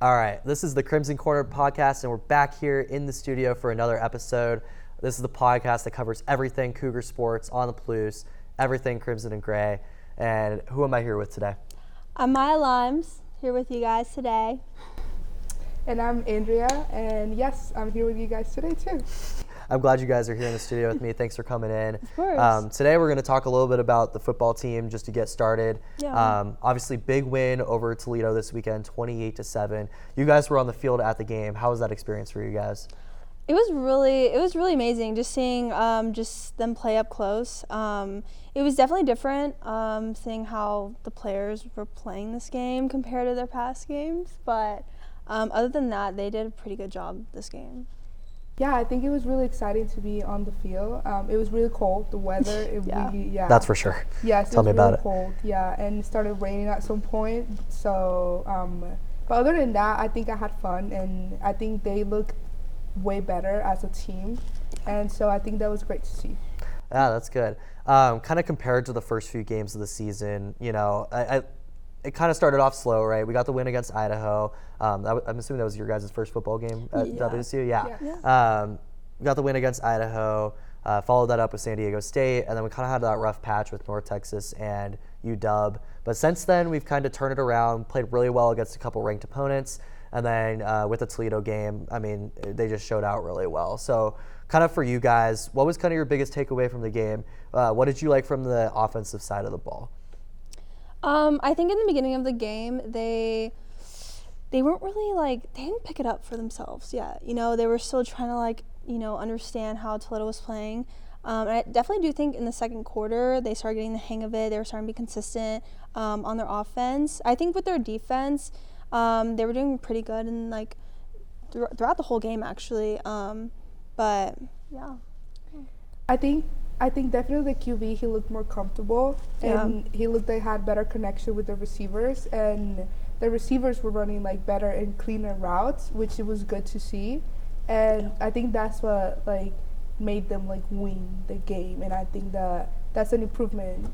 All right, this is the Crimson Corner podcast, and we're back here in the studio for another episode. This is the podcast that covers everything Cougar sports on the Palouse, everything Crimson and Gray. And who am I here with today? I'm Maya Limes, here with you guys today. And I'm Andrea, and yes, I'm here with you guys today too. I'm glad you guys are here in the studio with me. Thanks for coming in. Of course. Today we're going to talk a little bit about the football team just to get started. Yeah. Obviously, big win over Toledo this weekend, 28-7. You guys were on the field at the game. How was that experience for you guys? It was really amazing just seeing just them play up close. It was definitely different seeing how the players were playing this game compared to their past games. But other than that, they did a pretty good job this game. Yeah, I think it was really exciting to be on the field. It was really cold. The weather, That's for sure. Yes, Tell me about it. Cold. Yeah, and it started raining at some point. So, but other than that, I think I had fun, and I think they look way better as a team, and so I think that was great to see. Yeah, that's good. Kind of compared to the first few games of the season, you know, it kind of started off slow, right? We got the win against Idaho. I'm assuming that was your guys' first football game at WSU? Yeah. We got the win against Idaho, followed that up with San Diego State, and then we kind of had that rough patch with North Texas and UW. But since then, we've kind of turned it around, played really well against a couple ranked opponents, and then with the Toledo game, I mean, they just showed out really well. So kind of for you guys, what was kind of your biggest takeaway from the game? What did you like from the offensive side of the ball? I think in the beginning of the game, they weren't really they didn't pick it up for themselves yet. You know, they were still trying to understand how Toledo was playing. And I definitely do think in the second quarter, they started getting the hang of it. They were starting to be consistent on their offense. I think with their defense, they were doing pretty good and throughout the whole game actually. But yeah. I think definitely the QB, he looked more comfortable, and he looked like he had better connection with the receivers, and the receivers were running better and cleaner routes, which it was good to see. And I think that's what made them win the game, and I think that's an improvement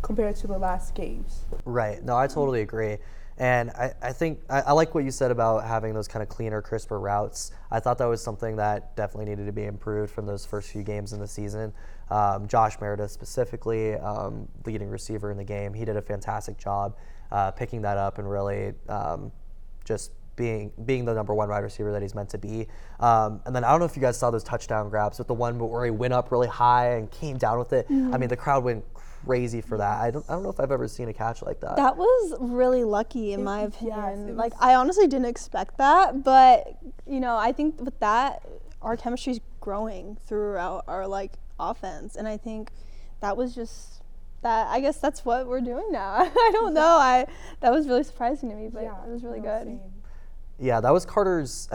compared to the last games. Right. No, I totally agree. And I think I like what you said about having those kind of cleaner, crisper routes. I thought that was something that definitely needed to be improved from those first few games in the season. Josh Meredith specifically, leading receiver in the game, he did a fantastic job picking that up and really just being the number one wide receiver that he's meant to be. And then I don't know if you guys saw those touchdown grabs with the one where he went up really high and came down with it. I mean, the crowd went crazy for that. I don't know if I've ever seen a catch like that. That was really lucky in my opinion. I honestly didn't expect that, but I think with that, our chemistry's growing throughout our offense, and I think that was just that. I guess that's what we're doing now. I don't know. That was really surprising to me, but it was really good. Same. Yeah, that was Carter's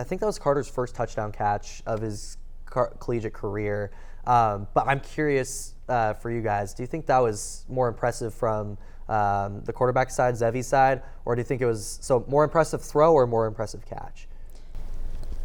first touchdown catch of his collegiate career. But I'm curious for you guys, do you think that was more impressive from the quarterback side, Zevi's side, or do you think it was more impressive throw or more impressive catch?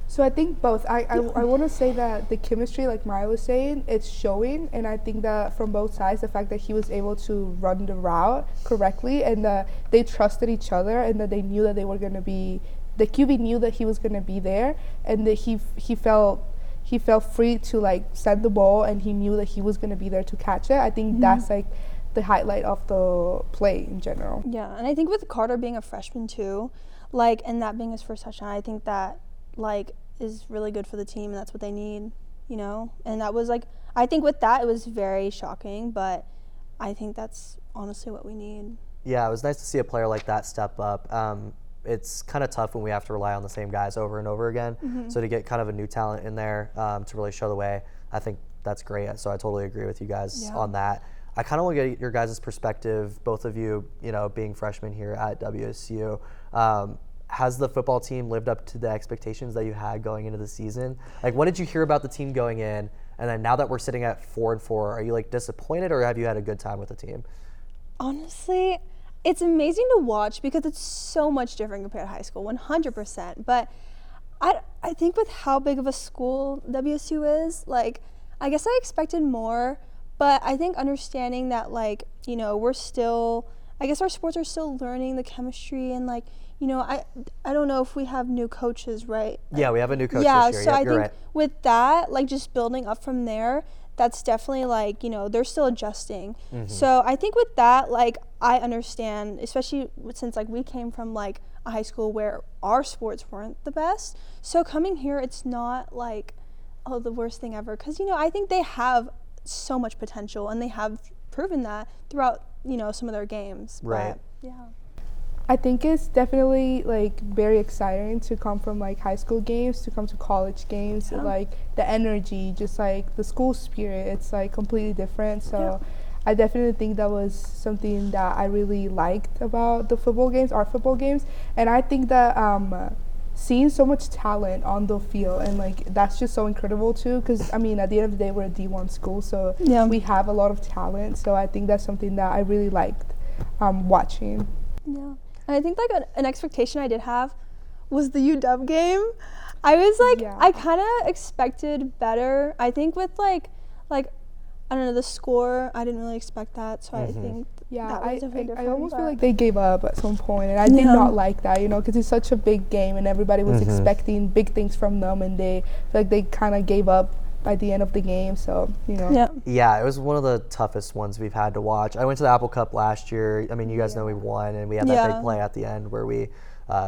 So I think both. I want to say that the chemistry, like Maya was saying, it's showing, and I think that from both sides, the fact that he was able to run the route correctly and that they trusted each other and that they knew that they were going to be, the QB knew that he was going to be there, and that he felt free to send the ball, and he knew that he was going to be there to catch it. I think that's the highlight of the play in general. Yeah, and I think with Carter being a freshman too, and that being his first touchdown, I think that is really good for the team, and that's what they need, And that was I think with that it was very shocking, but I think that's honestly what we need. Yeah, it was nice to see a player like that step up. It's kind of tough when we have to rely on the same guys over and over again. So to get kind of a new talent in there to really show the way, I think that's great. So I totally agree with you guys on that. I kind of want to get your guys' perspective, both of you, being freshmen here at WSU. Has the football team lived up to the expectations that you had going into the season? What did you hear about the team going in? And then now that we're sitting at 4-4, are you disappointed, or have you had a good time with the team? Honestly, it's amazing to watch because it's so much different compared to high school, 100%. But I think with how big of a school WSU is, I guess I expected more, but I think understanding that, we're still I guess our sports are still learning the chemistry and like, you know, I don't know if we have new coaches, right? Yeah, we have a new coach Yeah, this year. so Yep, I you're think right. with that, like just building up from there, that's definitely like, you know, they're still adjusting. So I think with that, like I understand, especially since like we came from like a high school where our sports weren't the best. So coming here, it's not like, oh, the worst thing ever. Because, you know, I think they have so much potential and they have proven that throughout, you know, some of their games. Right. But, yeah. I think it's definitely like very exciting to come from like high school games to come to college games. Yeah. Like the energy, just like the school spirit, it's like completely different. So I definitely think that was something that I really liked about the football games, our football games. And I think that seeing so much talent on the field and like that's just so incredible too, because I mean at the end of the day we're a D1 school, so we have a lot of talent. So I think that's something that I really liked watching. Yeah. And I think like an expectation I did have was the UW game. I was like, I kind of expected better. I think with like I don't know, the score, I didn't really expect that. So I think that was definitely different. I almost feel like they gave up at some point, and I did not like that, you know, because it's such a big game and everybody was expecting big things from them, and they feel like they kind of gave up by the end of the game. So, you know. Yeah, it was one of the toughest ones we've had to watch. I went to the Apple Cup last year. I mean, you guys know we won, and we had that big play at the end where we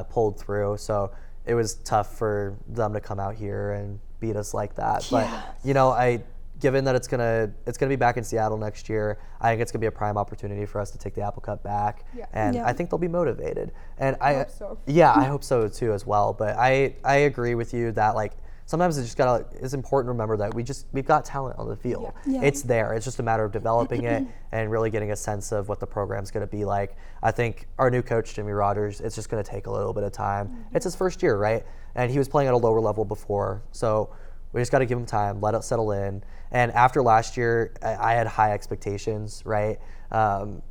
pulled through. So it was tough for them to come out here and beat us like that. But, you know, given that it's gonna be back in Seattle next year, I think it's gonna be a prime opportunity for us to take the Apple Cup back, and I think they'll be motivated. And I hope so. Yeah, I hope so too as well. But I agree with you that like sometimes it's important to remember that we've got talent on the field. It's there. It's just a matter of developing it and really getting a sense of what the program's gonna be like. I think our new coach Jimmy Rogers, it's just gonna take a little bit of time. It's his first year, right? And he was playing at a lower level before, so we just got to give him time, let it settle in. And after last year, I had high expectations, right?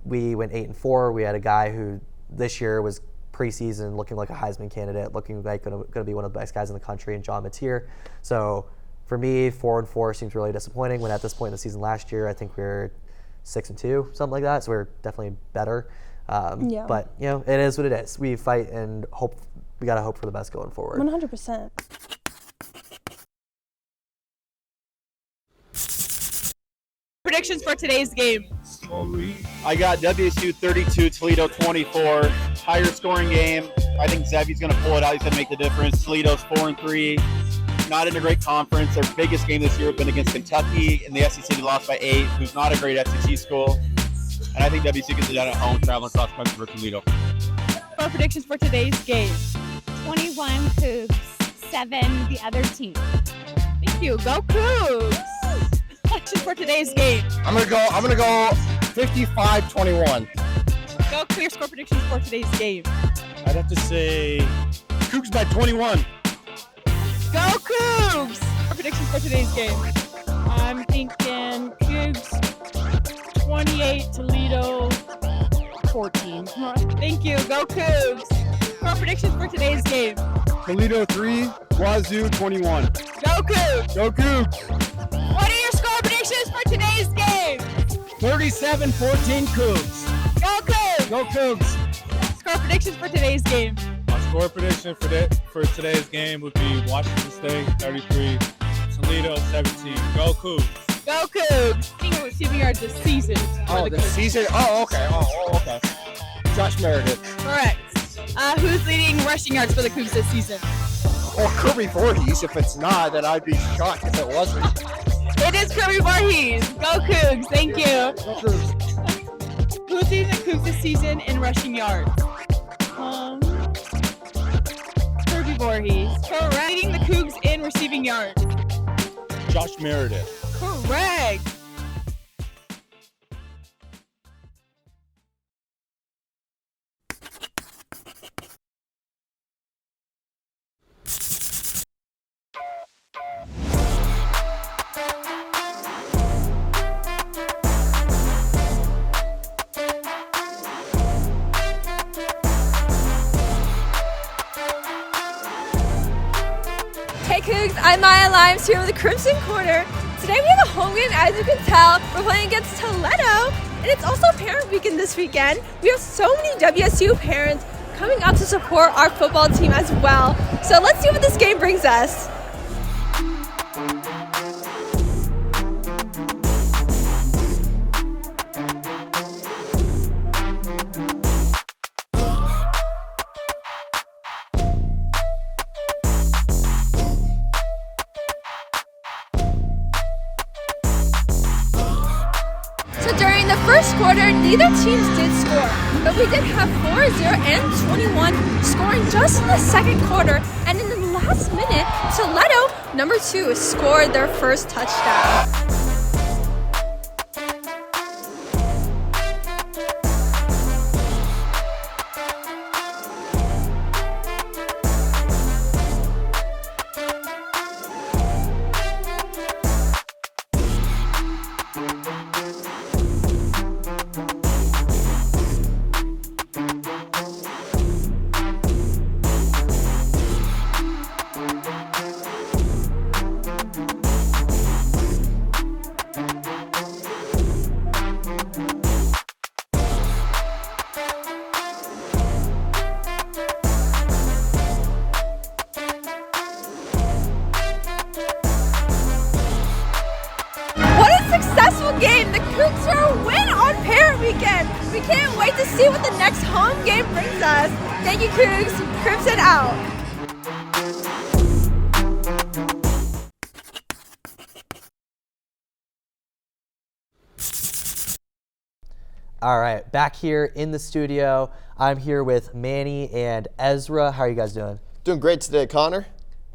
We went 8-4. We had a guy who this year was preseason looking like a Heisman candidate, looking like going to be one of the best guys in the country, and John Mateer. So for me, 4-4 seems really disappointing when at this point in the season last year, I think we were 6-2, something like that. So we're definitely better. But, you know, it is what it is. We fight and hope. We got to hope for the best going forward. 100%. Predictions for today's game. I got WSU 32, Toledo 24. Higher scoring game. I think Zevy's going to pull it out. He's going to make the difference. Toledo's 4-3. Not in a great conference. Their biggest game this year has been against Kentucky in the SEC. They lost by 8, who's not a great SEC school. And I think WSU gets it done at home, traveling across the country for Toledo. For predictions for today's game. 21 Cougs, 7 the other team. Thank you. Go Cougs! Predictions for today's game. I'm gonna go 55-21. Go Clear score predictions for today's game. I'd have to say Cougs by 21. Go Cougs! Our predictions for today's game. I'm thinking Cougs 28, Toledo 14. Thank you. Go Cougs! Our predictions for today's game. Toledo 3, Wazoo 21. Go Cougs! Go Cougs! What are your score predictions for today's game? 37-14 Cougs. Go Cougs! Go Cougs! Score predictions for today's game. My score prediction for today's game would be Washington State 33, Toledo 17. Go Cougs! Go Cougs! I think we're receiving yards this season. Oh, the season? Oh, okay. Okay. Josh Meredith. Correct. Who's leading rushing yards for the Cougs this season? Or Kirby Voorhees. If it's not, then I'd be shocked if it wasn't. It is Kirby Voorhees. Go Cougs. Thank you. Go Cougs. Who's leading the Cougs this season in rushing yards? Kirby Voorhees. Correct. Leading the Cougs in receiving yards. Josh Meredith. Correct. Hey Cougs, I'm Maya Limes here with the Crimson Corner. Today we have a home game, as you can tell. We're playing against Toledo. And it's also Parent Weekend this weekend. We have so many WSU parents coming out to support our football team as well. So let's see what this game brings us. So during the first quarter, neither teams did score, but we did have 4-0 and 21 scoring just in the second quarter, and in the last minute, Toledo, number 2, scored their first touchdown. Successful game. The Cougs are a win on Parent Weekend. We can't wait to see what the next home game brings us. Thank you, Cougs. Crimson out. All right, back here in the studio. I'm here with Manny and Ezra. How are you guys doing? Doing great today, Connor.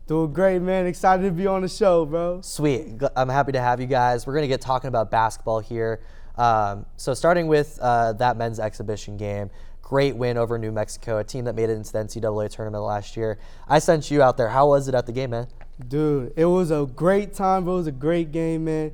Doing great, man. Excited to be on the show, bro. Sweet. I'm happy to have you guys. We're going to get talking about basketball here. So starting with that men's exhibition game, great win over New Mexico, a team that made it into the NCAA tournament last year. I sent you out there. How was it at the game, man? Dude, it was a great time, bro. It was a great game, man.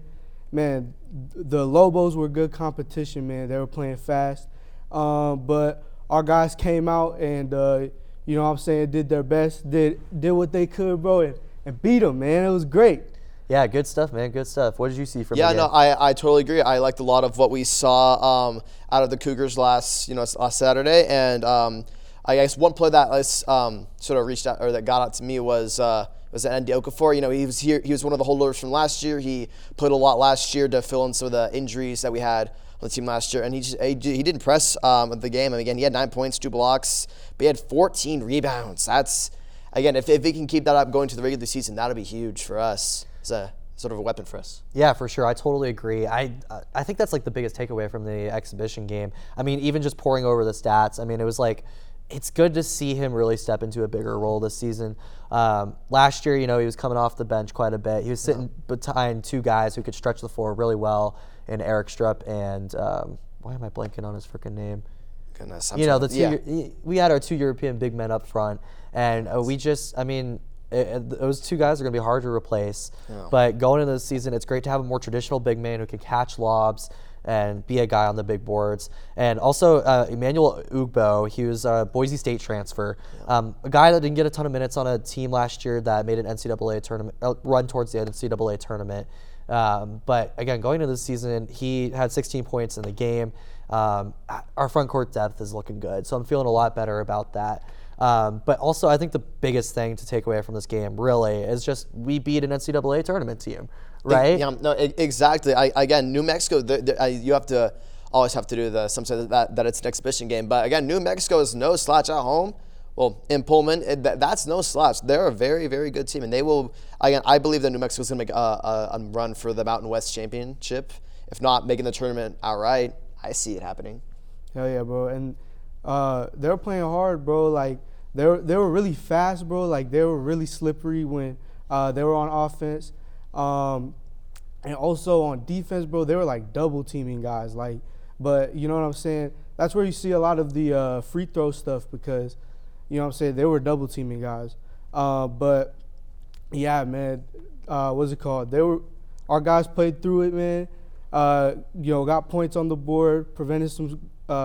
Man, the Lobos were good competition, man. They were playing fast. But our guys came out and, you know what I'm saying, did their best, did what they could, bro, and beat them, man. It was great. Yeah, good stuff, man. Good stuff. What did you see from the game? Yeah, no, I totally agree. I liked a lot of what we saw out of the Cougars last Saturday, and I guess one play that sort of reached out or that got out to me was Andy Okafor. You know, he was here. He was one of the holdovers from last year. He played a lot last year to fill in some of the injuries that we had on the team last year, and he didn't press the game. And again, he had 9 points, 2 blocks, but he had 14 rebounds. That's, again, if we can keep that up going to the regular season, that'll be huge for us. It's a sort of a weapon for us. Yeah, for sure. I totally agree. I think that's like the biggest takeaway from the exhibition game. I mean, even just pouring over the stats, I mean, it was like, it's good to see him really step into a bigger role this season. Last year, you know, he was coming off the bench quite a bit. He was sitting behind 2 guys who could stretch the floor really well, in Eric Strupp and why am I blanking on his freaking name? Goodness, you know, we had our 2 European big men up front, and we just, I mean, those 2 guys are going to be hard to replace. Yeah. But going into the season, it's great to have a more traditional big man who can catch lobs and be a guy on the big boards. And also Emmanuel Ugbo, he was a Boise State transfer, a guy that didn't get a ton of minutes on a team last year that made an NCAA tournament run towards the NCAA tournament. But again, going into the season, he had 16 points in the game. Our front court depth is looking good, so I'm feeling a lot better about that. But also, I think the biggest thing to take away from this game really is just we beat an NCAA tournament team, right? Yeah, no, exactly. Again, New Mexico, you have to always have to do that it's an exhibition game. But again, New Mexico is no slouch at home. Well, in Pullman, that's no slouch. They're a very, very good team, and they will. Again, I believe that New Mexico is going to make a run for the Mountain West Championship. If not making the tournament outright, I see it happening. Hell yeah, bro! And they were playing hard, bro. Like they were really fast, bro. Like they were really slippery when they were on offense, and also on defense, bro. They were like double teaming guys. Like, but you know what I'm saying? That's where you see a lot of the free throw stuff because. You know what I'm saying? They were double teaming guys. But yeah, man, what's it called? Our guys played through it, man. You know, got points on the board, prevented some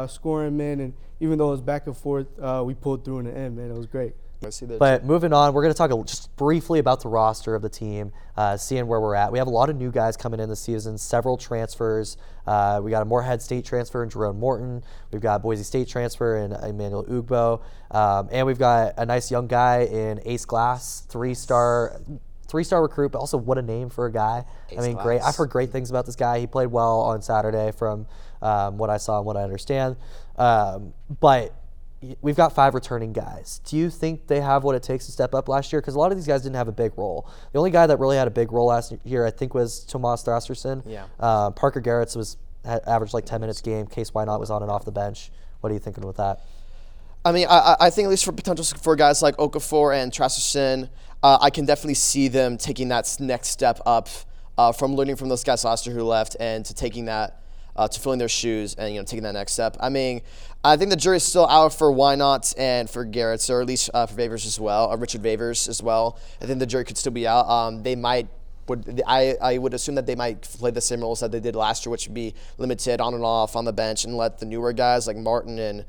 scoring, man. And even though it was back and forth, we pulled through in the end, man. It was great. I see that But moving on, we're going to talk just briefly about the roster of the team, seeing where we're at. We have a lot of new guys coming in this season, several transfers. We got a Morehead State transfer in Jerome Morton. We've got Boise State transfer in Emmanuel Ugbo. And we've got a nice young guy in Ace Glass, three-star recruit, but also what a name for a guy. Ace I mean, Glass. great. I've heard great things about this guy. He played well on Saturday from what I saw and what I understand. But we've got 5 returning guys. Do you think they have what it takes to step up last year? Because a lot of these guys didn't have a big role. The only guy that really had a big role last year, I think, was Tomas Thrasserson. Yeah. Parker Garrett's had averaged like 10 minutes a game. Case Why Not was on and off the bench. What are you thinking with that? I mean, I think at least for potential for guys like Okafor and Thrasserson, I can definitely see them taking that next step up from learning from those guys last year who left and to taking that, to filling their shoes and taking that next step. I mean, I think the jury's still out for Why Not and for Garrett's, or at least for Favors as well, Richard Favors as well. I think the jury could still be out. They might. I would assume that they might play the same roles that they did last year, which would be limited on and off on the bench, and let the newer guys like Martin and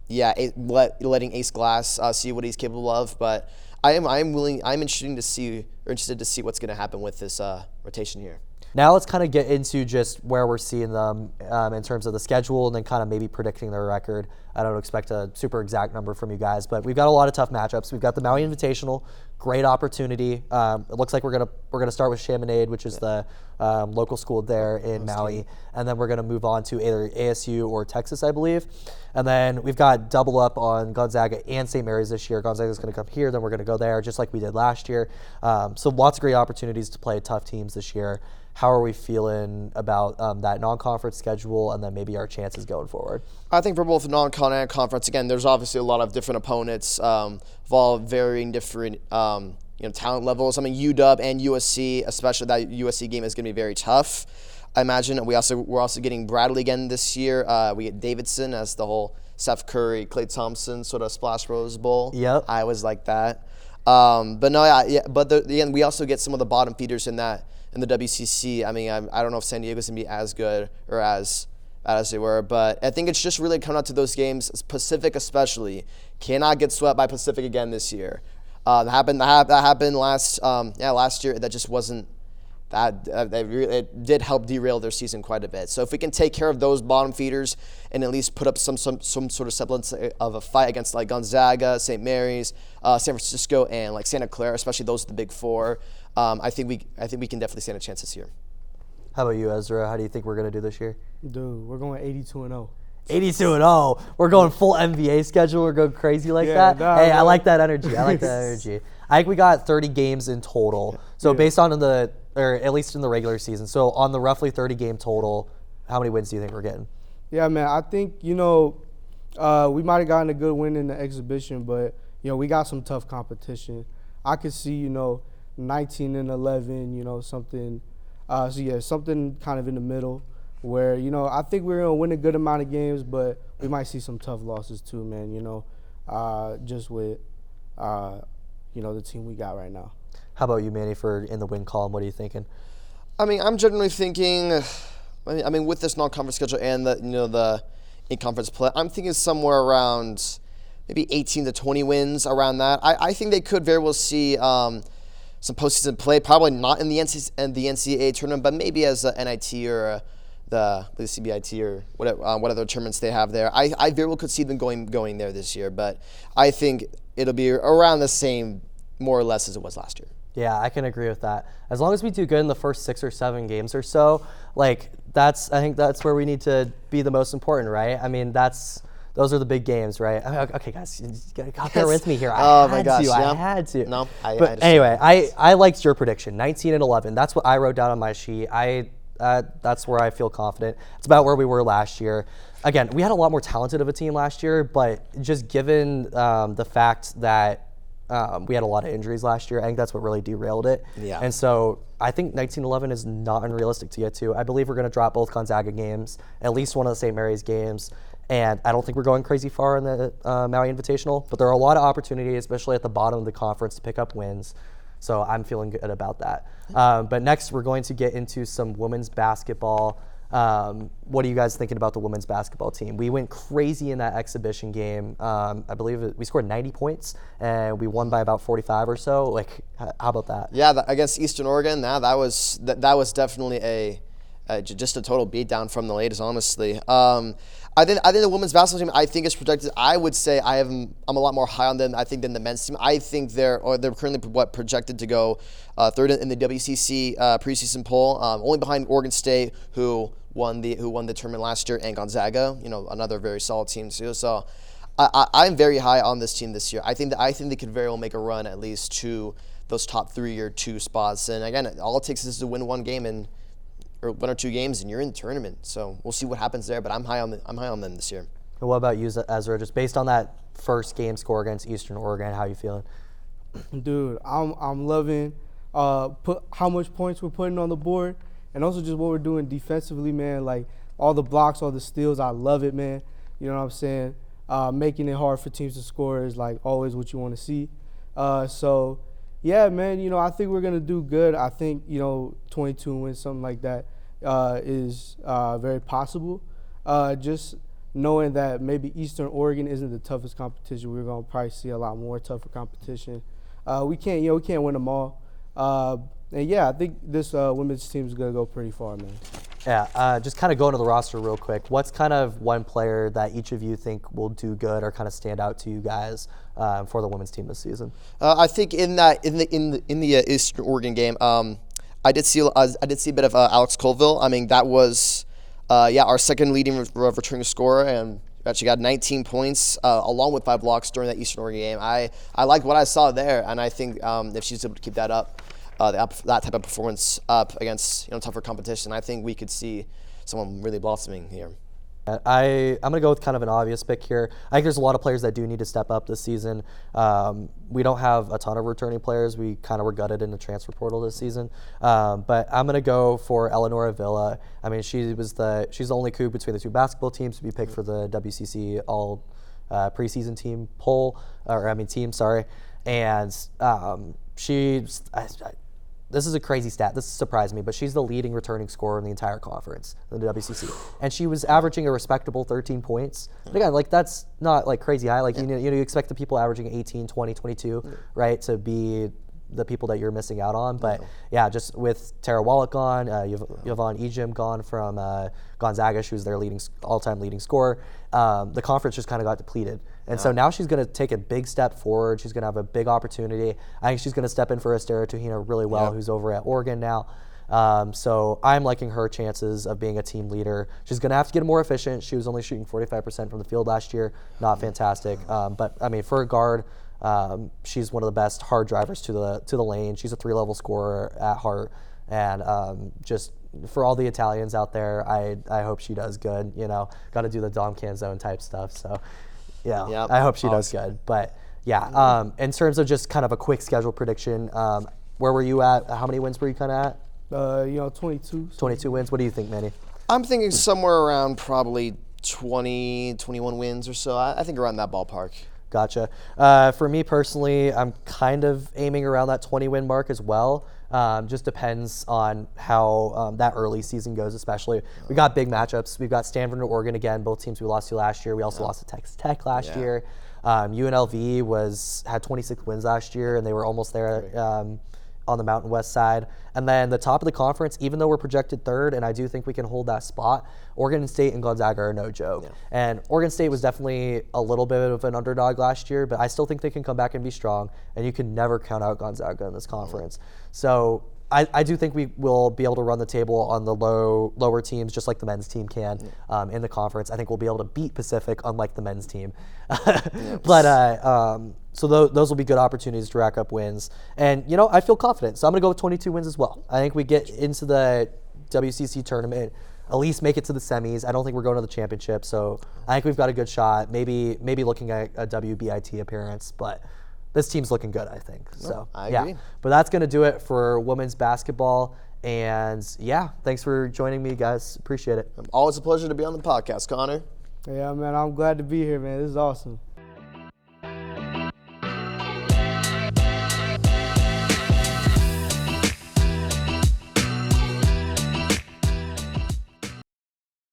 letting Ace Glass see what he's capable of. But I'm interested to see what's going to happen with this rotation here. Now let's kind of get into just where we're seeing them in terms of the schedule, and then kind of maybe predicting their record. I don't expect a super exact number from you guys, but we've got a lot of tough matchups. We've got the Maui Invitational, great opportunity. It looks like we're gonna start with Chaminade, which is the local school there in Maui, and then we're gonna move on to either ASU or Texas, I believe. And then we've got double up on Gonzaga and St. Mary's this year. Gonzaga's gonna come here, then we're gonna go there, just like we did last year. So lots of great opportunities to play tough teams this year. How are we feeling about that non-conference schedule and then maybe our chances going forward? I think for both non-con and conference, again, there's obviously a lot of different opponents of all varying different talent levels. I mean, UW and USC, especially that USC game is going to be very tough. I imagine we're also getting Bradley again this year. We get Davidson as the whole Steph Curry, Klay Thompson sort of Splash Rose Bowl. Yep. I was like that. But no, again, we also get some of the bottom feeders in the WCC. I mean, I don't know if San Diego's going to be as good or as bad as they were, but I think it's just really coming out to those games. Pacific especially cannot get swept by Pacific again this year. That happened last year. That just wasn't that. It did help derail their season quite a bit. So if we can take care of those bottom feeders and at least put up some sort of semblance of a fight against like Gonzaga, St. Mary's, San Francisco, and like Santa Clara, especially those are the big four. I think we can definitely stand a chance this year. How about you, Ezra? How do you think we're going to do this year? Dude, we're going 82-0. 82-0. We're going full NBA schedule. We're going crazy like that. Hey, I like that energy. I think we got 30 games in total. So based on or at least in the regular season. So on the roughly 30 game total, how many wins do you think we're getting? Yeah, man. I think we might have gotten a good win in the exhibition, but we got some tough competition. I could see 19-11. Something. Something kind of in the middle. Where, I think we're going to win a good amount of games, but we might see some tough losses too, man, just with, the team we got right now. How about you, Manny, for in the win column? What are you thinking? I mean, I'm generally thinking, with this non-conference schedule and the in-conference play, I'm thinking somewhere around maybe 18 to 20 wins around that. I think they could very well see some postseason play, probably not in the NCAA tournament, but maybe as a NIT or the CBIT or what other tournaments they have there. I very well could see them going there this year, but I think it'll be around the same, more or less, as it was last year. Yeah, I can agree with that. As long as we do good in the first 6 or 7 games or so, I think that's where we need to be the most important, right? I mean, those are the big games, right? I mean, okay, guys, you got there with me here. I had to. No, but anyway, I liked your prediction, 19-11. That's what I wrote down on my sheet. That's where I feel confident. It's about where we were last year. Again, we had a lot more talented of a team last year, but just given the fact that we had a lot of injuries last year, I think that's what really derailed it. Yeah. And so I think 19-11 is not unrealistic to get to. I believe we're going to drop both Gonzaga games, at least one of the St. Mary's games, and I don't think we're going crazy far in the Maui Invitational, but there are a lot of opportunities, especially at the bottom of the conference, to pick up wins. So I'm feeling good about that. But next, we're going to get into some women's basketball. What are you guys thinking about the women's basketball team? We went crazy in that exhibition game. I believe we scored 90 points, and we won by about 45 or so. Like, how about that? Yeah, against Eastern Oregon, that was definitely just a total beatdown from the ladies, honestly. I think the women's basketball team, I think, is projected. I would say I'm a lot more high on them, I think, than the men's team. I think they're currently projected to go third in the WCC preseason poll, only behind Oregon State, who won the tournament last year, and Gonzaga, another very solid team too. So I'm very high on this team this year. I think they could very well make a run at least to those top 3 or 2 spots. And again, all it takes is to win one or 2 games, and you're in the tournament. So we'll see what happens there. But I'm high on them this year. And what about you, Ezra? Just based on that first game score against Eastern Oregon, how are you feeling? Dude, I'm loving how much points we're putting on the board, and also just what we're doing defensively, man. Like all the blocks, all the steals, I love it, man. You know what I'm saying? Making it hard for teams to score is like always what you want to see. So yeah, man. I think we're gonna do good. I think 22 wins, something like that, is very possible. Just knowing that maybe Eastern Oregon isn't the toughest competition, we're gonna probably see a lot more tougher competition. We can't win them all. And yeah, I think this women's team is gonna go pretty far, man. Yeah, just kind of going to the roster real quick. What's kind of one player that each of you think will do good or kind of stand out to you guys for the women's team this season? I think in the Eastern Oregon game, I did see a bit of Alex Caldwell. I mean, that was our second leading returning scorer, and actually got 19 points along with 5 blocks during that Eastern Oregon game. I liked what I saw there, and I think if she's able to keep that up, that type of performance up against tougher competition, I think we could see someone really blossoming here. I'm going to go with kind of an obvious pick here. I think there's a lot of players that do need to step up this season. We don't have a ton of returning players. We kind of were gutted in the transfer portal this season. But I'm going to go for Eleanor Avila. I mean, she's the only Coug between the 2 basketball teams to be picked for the WCC all preseason team team, sorry. And this is a crazy stat. This surprised me, but she's the leading returning scorer in the entire conference, in the WCC. And she was averaging a respectable 13 points. But again, like that's not like crazy high. Like you expect the people averaging 18, 20, 22, right, to be the people that you're missing out on. But yeah, just with Tara Wallach gone, Yvonne Ejim gone from Gonzaga, she was their all-time leading scorer. The conference just kind of got depleted. And so now she's going to take a big step forward. She's going to have a big opportunity. I think she's going to step in for Estera Tuhina really well, who's over at Oregon now. So I'm liking her chances of being a team leader. She's going to have to get more efficient. She was only shooting 45% from the field last year. Not fantastic. But, I mean, for a guard, she's one of the best hard drivers to the lane. She's a 3-level scorer at heart. And just for all the Italians out there, I hope she does good. Got to do the Dom Canzone type stuff. So, yeah, I hope she does good. But, yeah, in terms of just kind of a quick schedule prediction, where were you at? How many wins were you kind of at? 22. 22 wins. What do you think, Manny? I'm thinking somewhere around probably 20, 21 wins or so. I think around that ballpark. Gotcha. For me personally, I'm kind of aiming around that 20-win mark as well. Just depends on how that early season goes, especially. We got big matchups. We've got Stanford and Oregon again, both teams we lost to last year. We also lost to Texas Tech last year. UNLV had 26 wins last year, and they were almost there on the Mountain West side. And then the top of the conference, even though we're projected 3rd, and I do think we can hold that spot, Oregon State and Gonzaga are no joke. Yeah. And Oregon State was definitely a little bit of an underdog last year, but I still think they can come back and be strong, and you can never count out Gonzaga in this conference. So I do think we will be able to run the table on the lower teams, just like the men's team can in the conference. I think we'll be able to beat Pacific, unlike the men's team. But so those will be good opportunities to rack up wins. And, I feel confident. So I'm going to go with 22 wins as well. I think we get into the WCC tournament, at least make it to the semis. I don't think we're going to the championship. So I think we've got a good shot, maybe looking at a WBIT appearance. But this team's looking good, I think. So I agree. Yeah. But that's going to do it for women's basketball. And, yeah, thanks for joining me, guys. Appreciate it. Always a pleasure to be on the podcast, Connor. Yeah, man, I'm glad to be here, man. This is awesome.